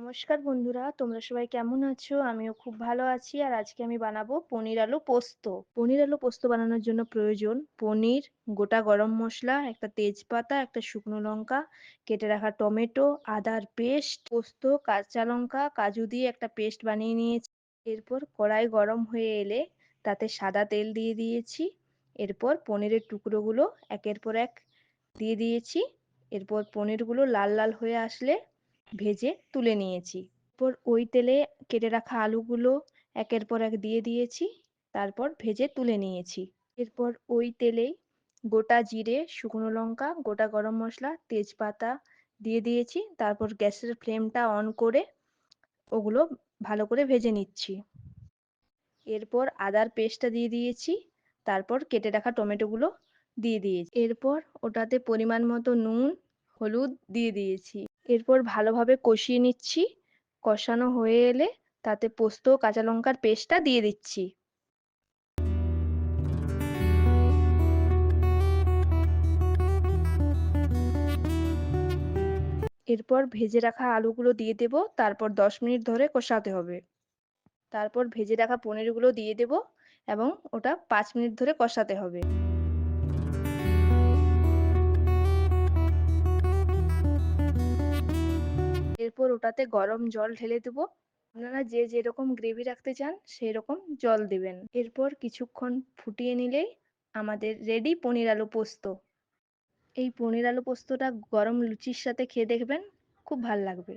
নমস্কার বন্ধুরা, তোমরা সবাই কেমন আছো? আমিও খুব ভালো আছি। আর আজকে আমি বানাবো পনির আলু পোস্ত। পনির আলু পোস্ত বানানোর জন্য প্রয়োজন পনির, গোটা গরম মসলা, একটা তেজপাতা, একটা শুকনো লঙ্কা, কেটে রাখা টমেটো, আদার পেস্ট, পোস্ত, কাঁচা লঙ্কা, কাজু দিয়ে একটা পেস্ট বানিয়ে নিয়েছি। এরপর কড়াই গরম হয়ে এলে তাতে সাদা তেল দিয়ে দিয়েছি। এরপর পনিরের টুকরোগুলো একের পর এক দিয়ে দিয়েছি। এরপর পনিরগুলো লাল লাল হয়ে আসলে ভেজে তুলে নিয়েছি। এরপর ওই তেলে কেটে রাখা আলুগুলো একের পর এক দিয়ে দিয়েছি। তারপর ভেজে তুলে নিয়েছি। এরপর ওই তেলেই গোটা জিরে, শুকনো লঙ্কা, গোটা গরম মশলা, তেজপাতা দিয়ে দিয়েছি। তারপর গ্যাসের ফ্লেমটা অন করে ওগুলো ভালো করে ভেজে নিচ্ছি। এরপর আদার পেস্টটা দিয়ে দিয়েছি। তারপর কেটে রাখা টমেটোগুলো দিয়ে দিয়েছি। এরপর ওটাতে পরিমাণ মতো নুন, হলুদ দিয়ে দিয়েছি। এরপর ভালোভাবে কষিয়ে নিচ্ছি। কষানো হয়ে এলে তাতে পোস্ত ও কাঁচা লঙ্কার পেস্টটা দিয়ে দিচ্ছি। এরপর ভেজে রাখা আলুগুলো দিয়ে দেব। তারপর 10 মিনিট ধরে কষাতে হবে। তারপর ভেজে রাখা পনিরগুলো দিয়ে দেব এবং ওটা 5 মিনিট ধরে কষাতে হবে। এরপর ওটাতে গরম জল ঢেলে দেবো। আপনারা যে যেরকম গ্রেভি রাখতে চান সেরকম জল দেবেন। এরপর কিছুক্ষণ ফুটিয়ে নিলেই আমাদের রেডি পনির আলু পোস্ত। এই পনির আলু পোস্তটা গরম লুচির সাথে খেয়ে দেখবেন, খুব ভাল লাগবে।